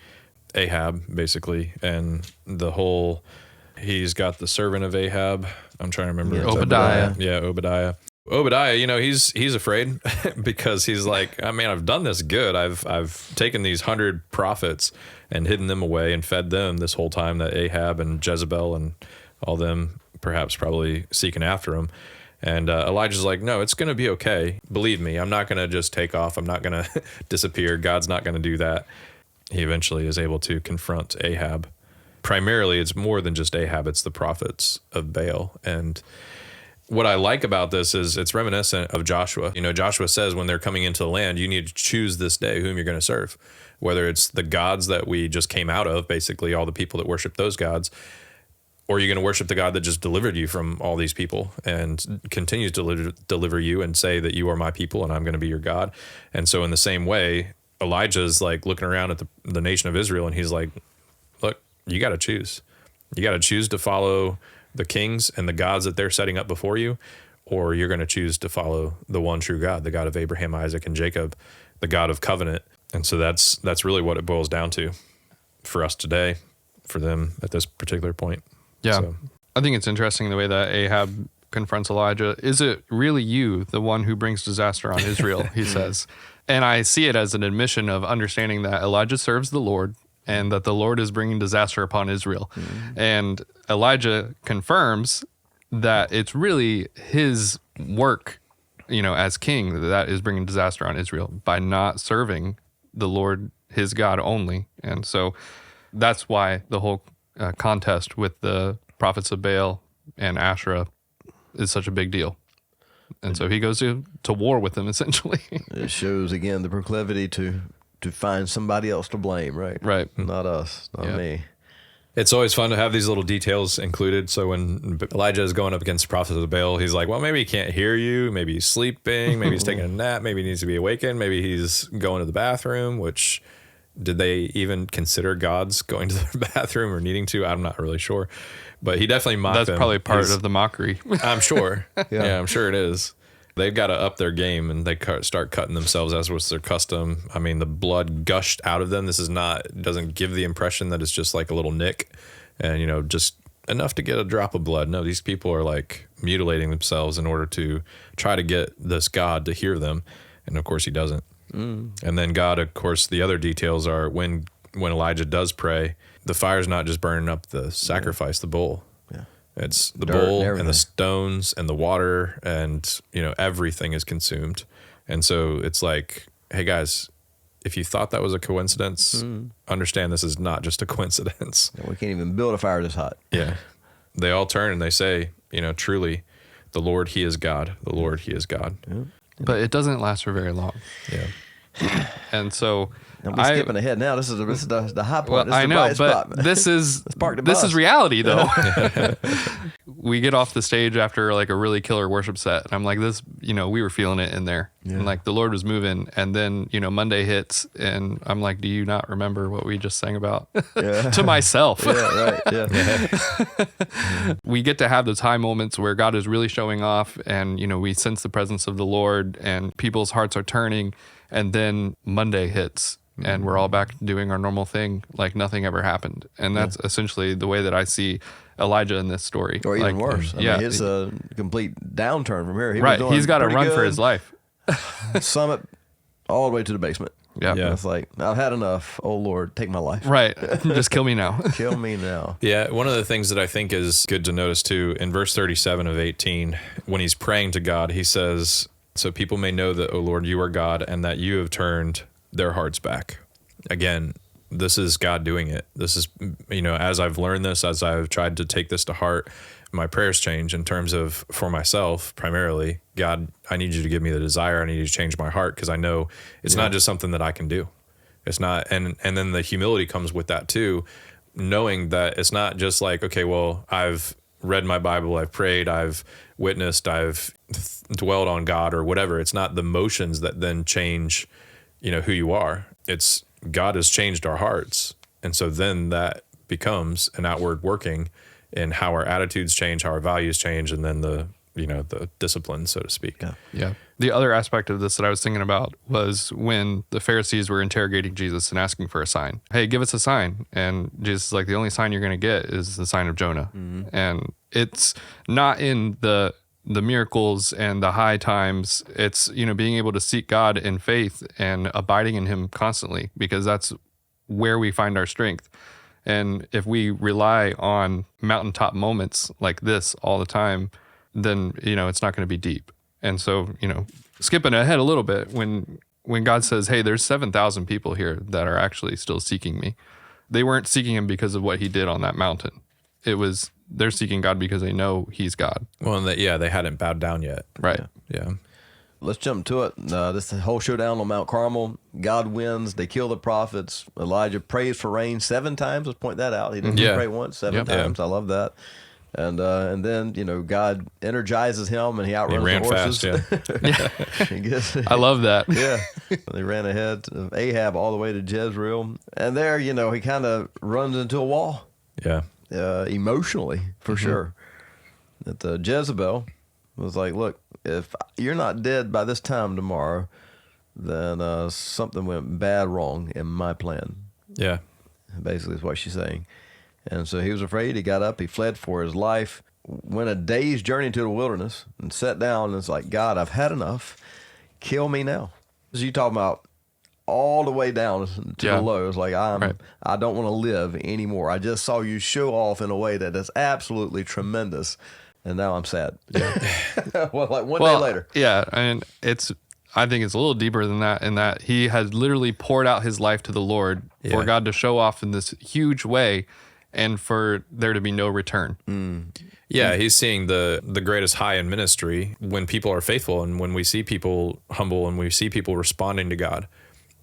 Ahab, basically, and he's got the servant of Ahab. I'm trying to remember. Yeah, Obadiah. Yeah, Obadiah. Obadiah, he's afraid because he's like, I mean, I've done this good. I've taken these 100 prophets and hidden them away and fed them this whole time that Ahab and Jezebel and all them perhaps probably seeking after him. And Elijah's like, no, it's going to be okay. Believe me, I'm not going to just take off. I'm not going to disappear. God's not going to do that. He eventually is able to confront Ahab. Primarily, it's more than just Ahab. It's the prophets of Baal. And what I like about this is it's reminiscent of Joshua. Joshua says when they're coming into the land, you need to choose this day whom you're going to serve, whether it's the gods that we just came out of, basically all the people that worship those gods, or you're going to worship the God that just delivered you from all these people and continues to deliver you and say that you are my people and I'm going to be your God. And so in the same way, Elijah's like looking around at the nation of Israel and he's like, look, you got to choose. You got to choose to follow the kings and the gods that they're setting up before you, or you're going to choose to follow the one true God, the God of Abraham, Isaac, and Jacob, the God of covenant. And so that's really what it boils down to for us today, for them at this particular point. Yeah. So, I think it's interesting the way that Ahab confronts Elijah. Is it really you, the one who brings disaster on Israel? He says. And I see it as an admission of understanding that Elijah serves the Lord and that the Lord is bringing disaster upon Israel. And Elijah confirms that it's really his work, as king, that is bringing disaster on Israel by not serving the Lord, his God only. And so that's why the whole contest with the prophets of Baal and Asherah is such a big deal. And so he goes to war with them, essentially. It shows, again, the proclivity to find somebody else to blame, right? Right. Not us, not me. it's always fun to have these little details included. So when Elijah is going up against the prophets of Baal, he's like, well, maybe he can't hear you. Maybe he's sleeping. Maybe he's taking a nap. Maybe he needs to be awakened. Maybe he's going to the bathroom, which did they even consider gods going to the bathroom or needing to? I'm not really sure. But he definitely mocked them. That's probably part of the mockery. I'm sure. Yeah, I'm sure it is. They've got to up their game, and they start cutting themselves as was their custom. I mean, the blood gushed out of them. This is not, doesn't give the impression that it's just like a little nick and, you know, just enough to get a drop of blood. No, these people are like mutilating themselves in order to try to get this God to hear them. And of course he doesn't. And then God, of course, the other details are when Elijah does pray, the fire's not just burning up the sacrifice, the bull. It's the bull and the stones and the water and, you know, everything is consumed. And so it's like, hey guys, if you thought that was a coincidence, understand this is not just a coincidence. We can't even build a fire this hot. Yeah. They all turn and they say, you know, truly, the Lord, he is God. The Lord, he is God. Yeah. but it doesn't last for very long. Yeah. And so I'm skipping ahead now. This is the high point. Well, This is I the know, bright but spot. this is park the this bus. is reality though. We get off the stage after like a really killer worship set, and I'm like, this, we were feeling it in there, and like the Lord was moving. And then Monday hits, and I'm like, do you not remember what we just sang about? To myself. Yeah, right. Yeah. We get to have those high moments where God is really showing off, and we sense the presence of the Lord, and people's hearts are turning. And then Monday hits, and we're all back doing our normal thing like nothing ever happened. And that's essentially the way that I see Elijah in this story. Or even worse. I mean, it's a complete downturn from here. He's got to run for his life. Summit all the way to the basement. Yeah. It's like, I've had enough. Oh, Lord, take my life. Right. Just kill me now. Kill me now. Yeah, one of the things that I think is good to notice too, in verse 37 of 18, when he's praying to God, he says, so people may know that, O Lord, you are God, and that you have turned their hearts back. Again, this is God doing it. This is, as I've learned this, as I've tried to take this to heart, my prayers change in terms of, for myself, primarily, God, I need you to give me the desire. I need you to change my heart, because I know it's not just something that I can do. It's not, and then the humility comes with that too, knowing that it's not just like, okay, well, I've read my Bible, I've prayed, I've witnessed, I've dwelled on God or whatever. It's not the motions that then change, who you are. It's God has changed our hearts. And so then that becomes an outward working in how our attitudes change, how our values change, and then the discipline, so to speak. Yeah. The other aspect of this that I was thinking about was when the Pharisees were interrogating Jesus and asking for a sign. Hey, give us a sign. And Jesus is like, the only sign you're going to get is the sign of Jonah. Mm-hmm. And it's not in the miracles and the high times. It's, being able to seek God in faith and abiding in him constantly, because that's where we find our strength. And if we rely on mountaintop moments like this all the time, then, it's not going to be deep. And so, skipping ahead a little bit, when God says, hey, there's 7,000 people here that are actually still seeking me, they weren't seeking him because of what he did on that mountain. It was, they're seeking God because they know he's God. Well, and they hadn't bowed down yet. Right. Yeah. Let's jump to it. This whole showdown on Mount Carmel. God wins. They kill the prophets. Elijah prays for rain 7 times. Let's point that out. He didn't pray once, 7 times. I love that. And then, God energizes him, and he outruns the horses. Fast, yeah. I love that. Yeah. They ran ahead of Ahab all the way to Jezreel. And there, he kind of runs into a wall. Yeah. Emotionally, for sure. That Jezebel was like, look, if you're not dead by this time tomorrow, then something went bad wrong in my plan. Yeah. Basically is what she's saying. And so he was afraid. He got up. He fled for his life, went a day's journey into the wilderness, and sat down, and it's like, God, I've had enough. Kill me now. So you talking about all the way down to the low. It's like, I don't want to live anymore. I just saw you show off in a way that is absolutely tremendous, and now I'm sad. Yeah. Well, like one day later. Yeah, and I think it's a little deeper than that, in that he had literally poured out his life to the Lord for God to show off in this huge way, and for there to be no return. Yeah, he's seeing the greatest high in ministry when people are faithful, and when we see people humble, and we see people responding to God.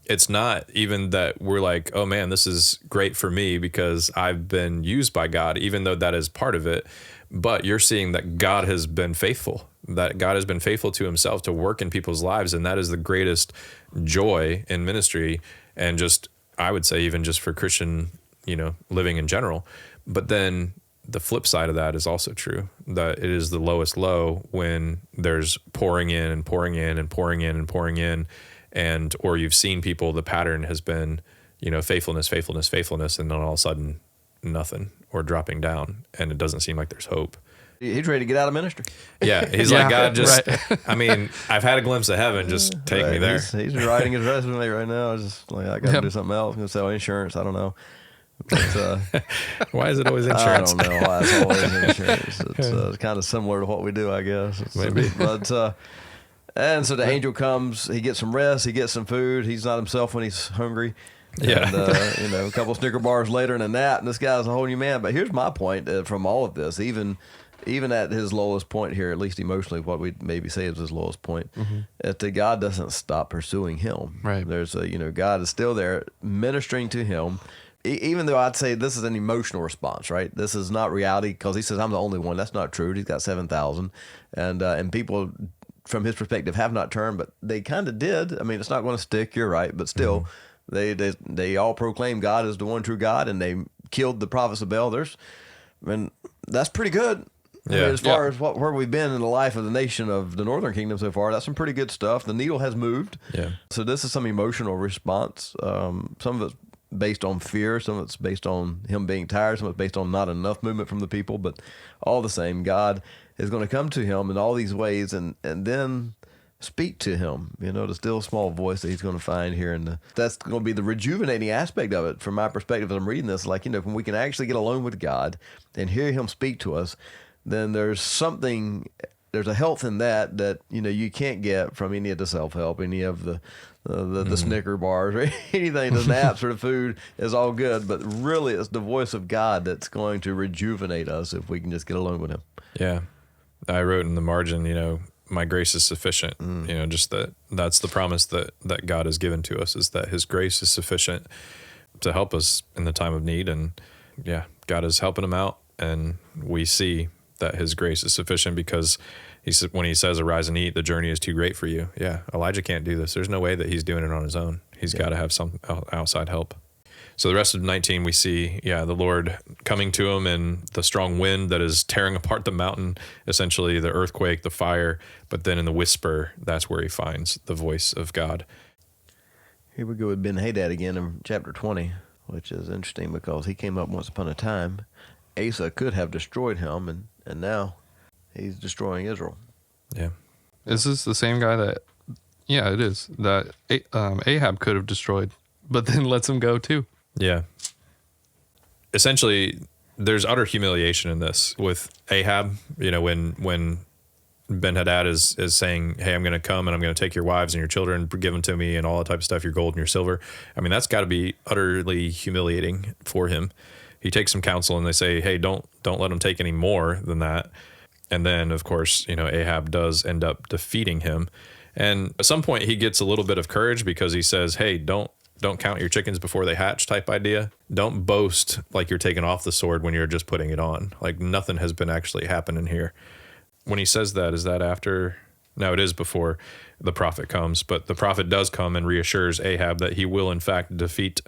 It's not even that we're like, oh man, this is great for me because I've been used by God, even though that is part of it. But you're seeing that God has been faithful, that God has been faithful to himself to work in people's lives. And that is the greatest joy in ministry. And just, I would say, even just for Christian, living in general. But then the flip side of that is also true, that it is the lowest low when there's pouring in and pouring in and pouring in and pouring in. And, or you've seen people, the pattern has been, faithfulness, and then all of a sudden nothing, or dropping down, and it doesn't seem like there's hope. He's ready to get out of ministry. Yeah, he's like, God, just, I mean, I've had a glimpse of heaven, just take me there. He's writing his resume right now. It's just like, I got to do something else. I'm going to sell insurance. I don't know. But, why is it always insurance? I don't know why it's always insurance. It's kind of similar to what we do, I guess. Maybe. But, and so the angel comes, he gets some rest, he gets some food. He's not himself when he's hungry. Yeah. And, a couple of Snicker bars later and a nap, and this guy's a whole new man. But here's my point from all of this, even even at his lowest point here, at least emotionally, what we maybe say is his lowest point, that God doesn't stop pursuing him. Right. There's God is still there ministering to him. Even though I'd say this is an emotional response, right? This is not reality, because he says, I'm the only one. That's not true. He's got 7,000. And people, from his perspective, have not turned, but they kind of did. I mean, it's not going to stick, you're right, but still, they all proclaim God is the one true God, and they killed the prophets of Baal. That's pretty good. I mean, as far as where we've been in the life of the nation of the Northern Kingdom so far, that's some pretty good stuff. The needle has moved. Yeah. So this is some emotional response. Some of it's based on fear, some of it's based on him being tired, some of it's based on not enough movement from the people, but all the same, God is going to come to him in all these ways and then speak to him, the still small voice that he's going to find here. And that's going to be the rejuvenating aspect of it from my perspective as I'm reading this. Like, when we can actually get alone with God and hear him speak to us, then there's a health in that you can't get from any of the self-help, any of the Snicker bars or anything. The naps or the food is all good, but really it's the voice of God that's going to rejuvenate us if we can just get alone with him. Yeah. I wrote in the margin, my grace is sufficient. Just that's the promise that God has given to us, is that his grace is sufficient to help us in the time of need. And God is helping him out. And we see that his grace is sufficient because when he says, arise and eat, the journey is too great for you. Yeah. Elijah can't do this. There's no way that he's doing it on his own. He's got to have some outside help. So the rest of 19, we see, the Lord coming to him in the strong wind that is tearing apart the mountain, essentially the earthquake, the fire. But then in the whisper, that's where he finds the voice of God. Here we go with Ben-Hadad again in chapter 20, which is interesting because he came up once upon a time. Asa could have destroyed him, and now he's destroying Israel. Yeah. Is this the same guy that, it is, that Ahab could have destroyed, but then lets him go too? Yeah. Essentially, there's utter humiliation in this with Ahab. When Ben-Hadad is saying, hey, I'm going to come and I'm going to take your wives and your children, give them to me, and all that type of stuff, your gold and your silver. I mean, that's got to be utterly humiliating for him. He takes some counsel and they say, hey, don't let him take any more than that. And then, of course, Ahab does end up defeating him. And at some point he gets a little bit of courage because he says, hey, don't count your chickens before they hatch type idea. Don't boast like you're taking off the sword when you're just putting it on. Like nothing has been actually happening here. When he says that, is that after? No, it is before the prophet comes. But the prophet does come and reassures Ahab that he will, in fact, defeat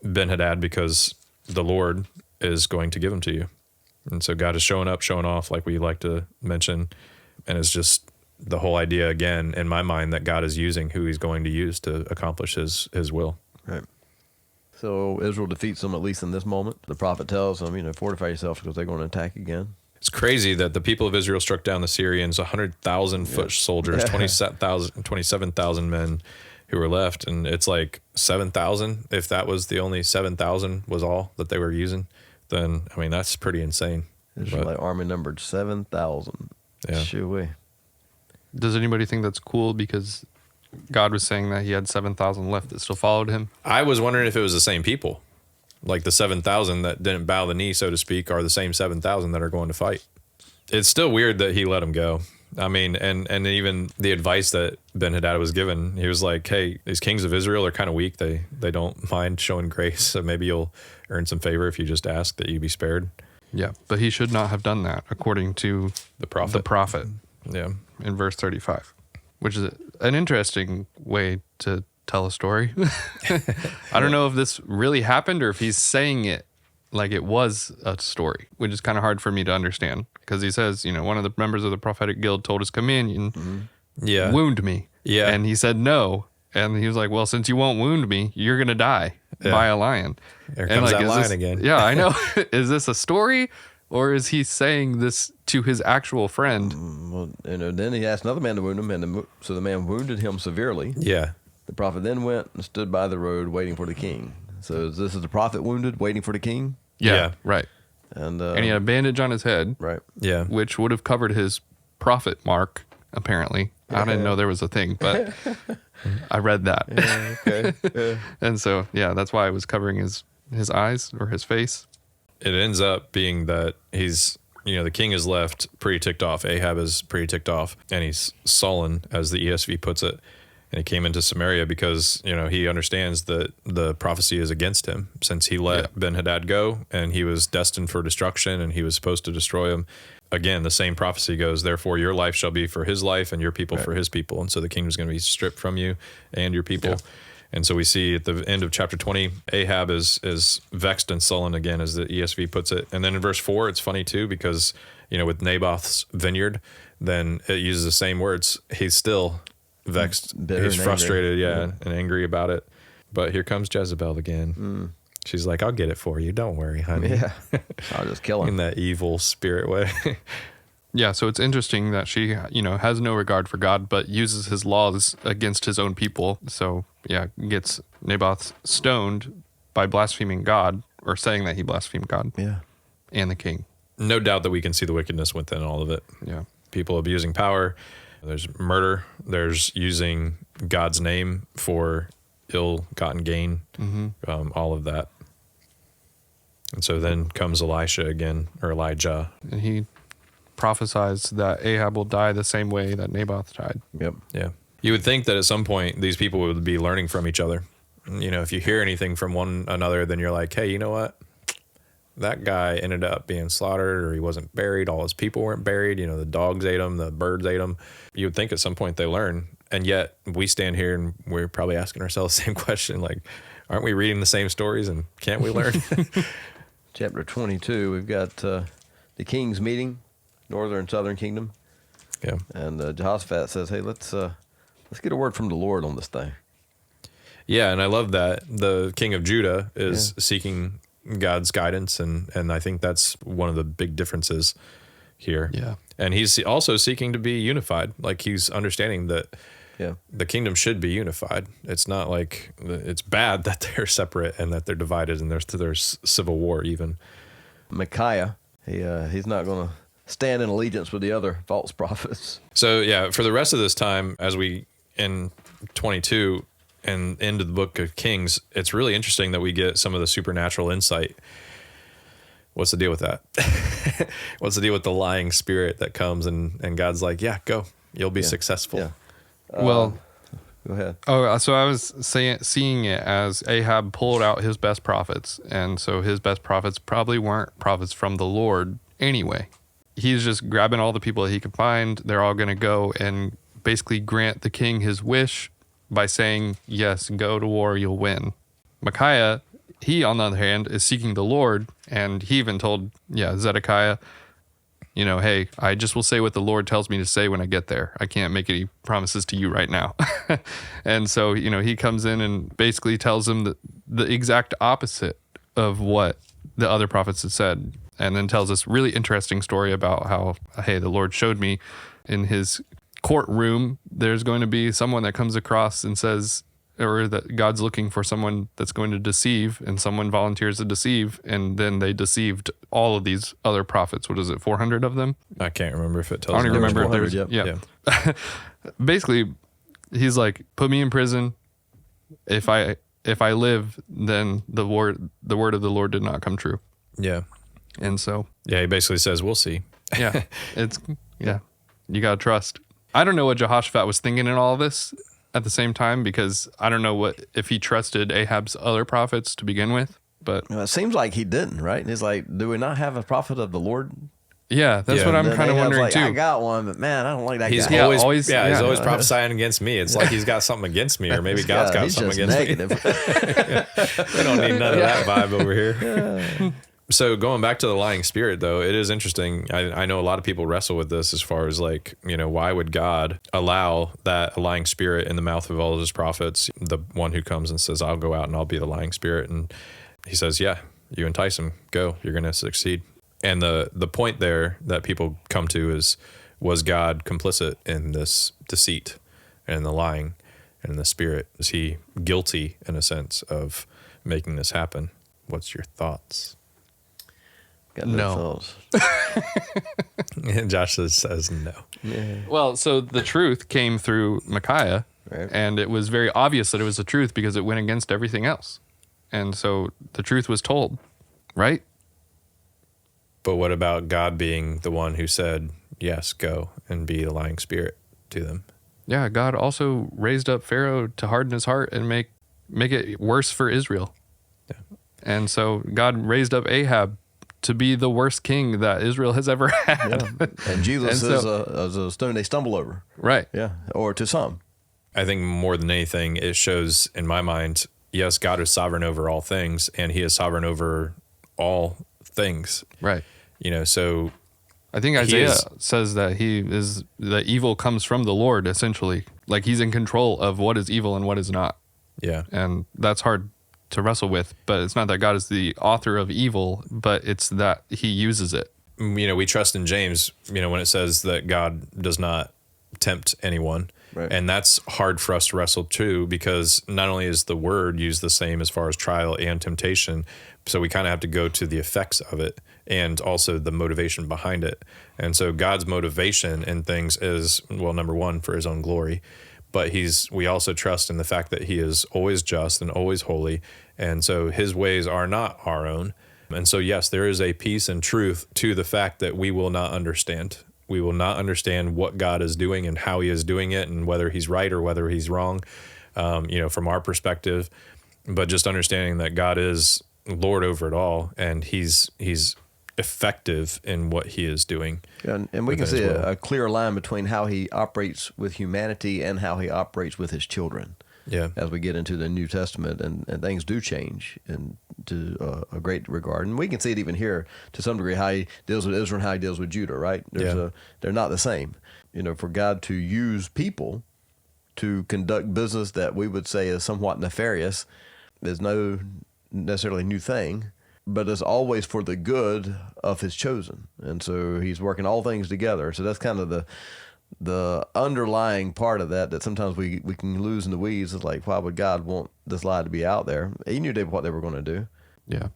Ben-Hadad because the Lord is going to give him to you. And so God is showing up, showing off, like we like to mention. And it's just the whole idea, again, in my mind, that God is using who he's going to use to accomplish his will. Right. So Israel defeats them, at least in this moment. The prophet tells them, fortify yourself because they're going to attack again. It's crazy that the people of Israel struck down the Syrians, 100,000 foot soldiers, 27,000 men who were left. And it's like 7,000. If that was the only 7,000 was all that they were using, then, I mean, that's pretty insane. Israelite army numbered 7,000. Yeah. Shoo-wee. Does anybody think that's cool because God was saying that he had 7,000 left that still followed him? I was wondering if it was the same people. Like the 7,000 that didn't bow the knee, so to speak, are the same 7,000 that are going to fight. It's still weird that he let them go. I mean, and even the advice that Ben-Hadad was given, he was like, hey, these kings of Israel are kind of weak. They don't mind showing grace. So maybe you'll earn some favor if you just ask that you be spared. Yeah, but he should not have done that according to the prophet. Yeah. In verse 35, which is an interesting way to tell a story. I don't know if this really happened or if he's saying it like it was a story, which is kind of hard for me to understand because he says, one of the members of the prophetic guild told his companion, wound me. Yeah. And he said no. And he was like, well, since you won't wound me, you're going to die by a lion. There comes that lion again. Yeah, I know. Is this a story or is he saying this to his actual friend? Well, then he asked another man to wound him, and so the man wounded him severely. Yeah. The prophet then went and stood by the road waiting for the king. So this is the prophet wounded, waiting for the king? Yeah. Right. And he had a bandage on his head. Right. Yeah. Which would have covered his prophet mark, apparently. I didn't know there was a thing, but I read that. Yeah, okay. Yeah. And so, that's why it was covering his eyes or his face. It ends up being that he's the king is left pretty ticked off. Ahab is pretty ticked off, and he's sullen, as the ESV puts it. And he came into Samaria because, he understands that the prophecy is against him, since he let Ben-Hadad go, and he was destined for destruction, and he was supposed to destroy him. Again, the same prophecy goes, therefore your life shall be for his life and your people for his people. And so the kingdom's going to be stripped from you and your people. Yeah. And so we see at the end of chapter 20, Ahab is vexed and sullen again, as the ESV puts it. And then in verse 4, it's funny too, because, with Naboth's vineyard, then it uses the same words. He's still vexed. Bitter, he's frustrated, and angry about it. But here comes Jezebel again. She's like, I'll get it for you. Don't worry, honey. Yeah, I'll just kill him. In that evil spirit way. Yeah, so it's interesting that she, has no regard for God, but uses his laws against his own people. So, gets Naboth stoned by blaspheming God, or saying that he blasphemed God. Yeah. And the king. No doubt that we can see the wickedness within all of it. Yeah. People abusing power. There's murder. There's using God's name for ill-gotten gain. All of that. And so then comes Elijah, And he prophesies that Ahab will die the same way that Naboth died. Yep. Yeah. You would think that at some point these people would be learning from each other. If you hear anything from one another, then you're like, hey, you know what? That guy ended up being slaughtered, or he wasn't buried. All his people weren't buried. The dogs ate him. The birds ate him. You would think at some point they learn. And yet we stand here and we're probably asking ourselves the same question. Like, aren't we reading the same stories, and can't we learn? Chapter 22, we've got the king's meeting, northern and southern kingdom. Yeah. And Jehoshaphat says, hey, let's get a word from the Lord on this thing. Yeah, and I love that the king of Judah is seeking God's guidance, and I think that's one of the big differences here. Yeah. And he's also seeking to be unified. Like, he's understanding that the kingdom should be unified. It's not like it's bad that they're separate and that they're divided and there's civil war even. Micaiah, he's not going to stand in allegiance with the other false prophets. So, for the rest of this time, as we in 22 and into the book of Kings, it's really interesting that we get some of the supernatural insight. What's the deal with that? What's the deal with the lying spirit that comes and God's like, yeah, go. You'll be successful. Yeah. Well, go ahead. Oh, so I was seeing it as Ahab pulled out his best prophets. And so his best prophets probably weren't prophets from the Lord anyway. He's just grabbing all the people that he could find. They're all going to go and basically grant the king his wish by saying, yes, go to war, you'll win. Micaiah, he, on the other hand, is seeking the Lord. And he even told, Zedekiah, hey, I just will say what the Lord tells me to say when I get there. I can't make any promises to you right now. And so, he comes in and basically tells him the exact opposite of what the other prophets had said. And then tells this really interesting story about how, hey, the Lord showed me in his courtroom, there's going to be someone that comes across and says, or that God's looking for someone that's going to deceive, and someone volunteers to deceive, and then they deceived all of these other prophets. What is it, 400 of them? I can't remember if it tells I don't even remember if there's, yep. Basically, he's like, put me in prison. If I live, then the word of the Lord did not come true. Yeah. And so, he basically says, we'll see. Yeah, you got to trust. I don't know what Jehoshaphat was thinking in all of this at the same time, because I don't know if he trusted Ahab's other prophets to begin with, but it seems like he didn't, right? And he's like, do we not have a prophet of the Lord? Yeah, that's what I'm kind of wondering too. I got one, but man, I don't like that he's guy. Always prophesying against me. It's like he's got something against me, or maybe God's got something against me. We don't need none of that vibe over here. Yeah. So going back to the lying spirit, though, it is interesting. I know a lot of people wrestle with this as far as like, why would God allow that lying spirit in the mouth of all of his prophets, the one who comes and says, I'll go out and I'll be the lying spirit. And he says, yeah, you entice him, go, you're going to succeed. And the point there that people come to is, was God complicit in this deceit and the lying and the spirit? Is he guilty in a sense of making this happen? What's your thoughts? Got no thoughts. Josh says no. Yeah. Well, so the truth came through Micaiah, right. And it was very obvious that it was the truth because it went against everything else. And so the truth was told, right? But what about God being the one who said, yes, go and be a lying spirit to them? Yeah, God also raised up Pharaoh to harden his heart and make it worse for Israel. Yeah. And so God raised up Ahab to be the worst king that Israel has ever had. Yeah. And Jesus is a stone they stumble over. Right. Yeah. Or to some. I think more than anything, it shows in my mind, yes, God is sovereign over all things, and he is sovereign over all things. Right. So I think Isaiah says that that evil comes from the Lord, essentially. Like he's in control of what is evil and what is not. Yeah. And that's hard to wrestle with, but it's not that God is the author of evil, but it's that he uses it. We trust in James, when it says that God does not tempt anyone. Right. And that's hard for us to wrestle too, because not only is the word used the same as far as trial and temptation, so we kind of have to go to the effects of it and also the motivation behind it. And so God's motivation in things is, well, number one, for his own glory, but we also trust in the fact that he is always just and always holy. And so his ways are not our own. And so, yes, there is a peace and truth to the fact that we will not understand. We will not understand what God is doing and how he is doing it and whether he's right or whether he's wrong, from our perspective. But just understanding that God is Lord over it all, and he's effective in what he is doing. And we can see a clear line between how he operates with humanity and how he operates with his children. Yeah. As we get into the New Testament, and things do change and to a great regard. And we can see it even here to some degree, how he deals with Israel and how he deals with Judah, right? They're not the same. For God to use people to conduct business that we would say is somewhat nefarious is no necessarily new thing, but it's always for the good of his chosen. And so he's working all things together. So that's kind of the underlying part of that sometimes we can lose in the weeds. Is like, why would God want this lie to be out there? He knew what they were going to do. Yeah.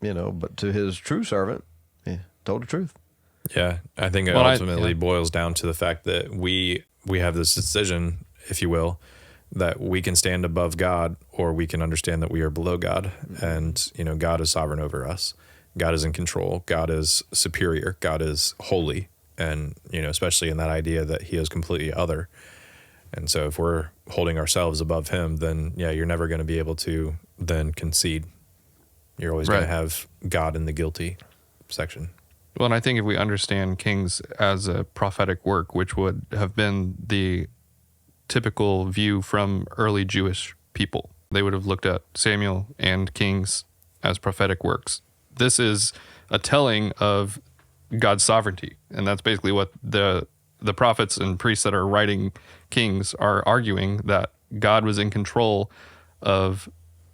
But to his true servant, he told the truth. Yeah. I think it ultimately boils down to the fact that we have this decision, if you will, that we can stand above God, or we can understand that we are below God. And, God is sovereign over us. God is in control. God is superior. God is holy. And, especially in that idea that he is completely other. And so if we're holding ourselves above him, then you're never going to be able to then concede. You're always going to have God in the guilty section. Well, and I think if we understand Kings as a prophetic work, which would have been the typical view from early Jewish people, they would have looked at Samuel and Kings as prophetic works. This is a telling of God's sovereignty, and that's basically what the prophets and priests that are writing Kings are arguing, that God was in control of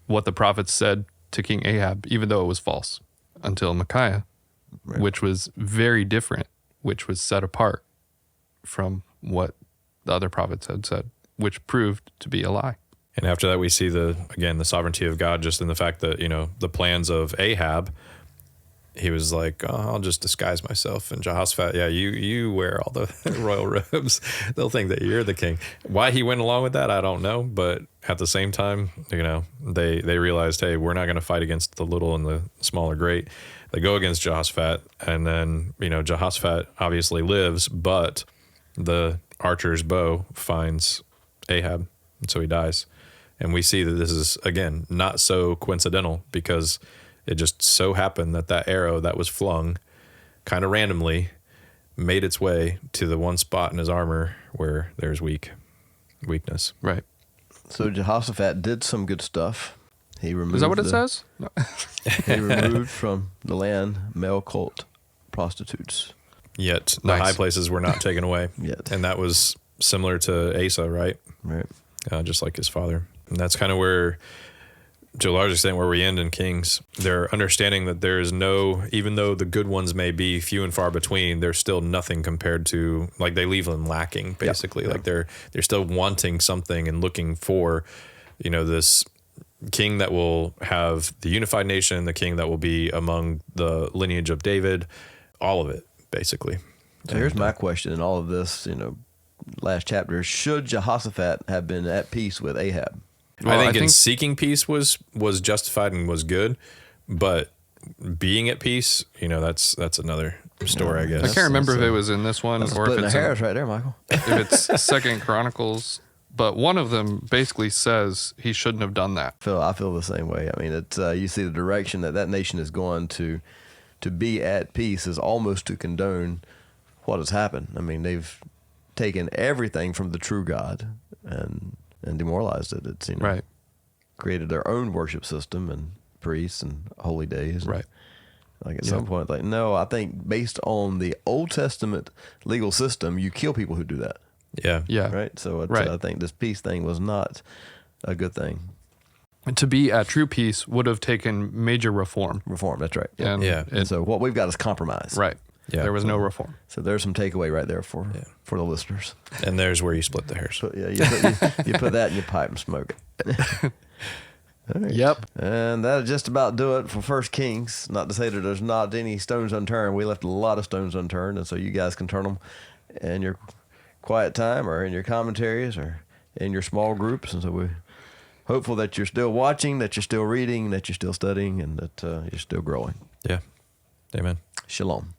what the prophets said to King Ahab, even though it was false, until Micaiah, which was very different, which was set apart from what the other prophets had said, which proved to be a lie. And after that, we see the sovereignty of God just in the fact that, the plans of Ahab, he was like, oh, I'll just disguise myself. And Jehoshaphat, you wear all the royal robes. They'll think that you're the king. Why he went along with that, I don't know. But at the same time, they realized, hey, we're not going to fight against the little and the small or great. They go against Jehoshaphat. And then, Jehoshaphat obviously lives, but the archer's bow finds Ahab. And so he dies. And we see that this is, again, not so coincidental, because it just so happened that arrow that was flung kind of randomly made its way to the one spot in his armor where there's weakness. Right. So Jehoshaphat did some good stuff. He removed. Is that what it says? No. He removed from the land male cult prostitutes. Yet the high places were not taken away. Yet. And that was similar to Asa, right? Right. Just like his father. And that's kind of where, to a large extent, where we end in Kings. They're understanding that there is even though the good ones may be few and far between, there's still nothing compared to, like, they leave them lacking, basically. Like they're still wanting something and looking for, this king that will have the unified nation, the king that will be among the lineage of David, all of it, basically. So here's my question in all of this, last chapter. Should Jehoshaphat have been at peace with Ahab? Well, I think seeking peace was justified and was good, but being at peace, that's another story, I guess. I can't remember if it was in this one That's or if splitting it's hairs right there, Michael. if it's Second Chronicles, but one of them basically says he shouldn't have done that. I feel the same way. I mean, it's you see the direction that nation is going to be at peace is almost to condone what has happened. I mean, they've taken everything from the true God and demoralized it. It's Right. created their own worship system and priests and holy days. Right. Like at some point, like, no, I think based on the Old Testament legal system, you kill people who do that. Yeah. Yeah. Right. So Right. I think this peace thing was not a good thing. And to be at true peace would have taken major reform. Reform. That's right. And Yeah. And so what we've got is compromise. right. Yeah. There was no reform. So there's some takeaway right there for the listeners. And there's where you split the hairs. So yeah, you put that in your pipe and smoke it. All right. Yep. And that'll just about do it for First Kings. Not to say that there's not any stones unturned. We left a lot of stones unturned, and so you guys can turn them in your quiet time or in your commentaries or in your small groups. And so we're hopeful that you're still watching, that you're still reading, that you're still studying, and that you're still growing. Yeah. Amen. Shalom.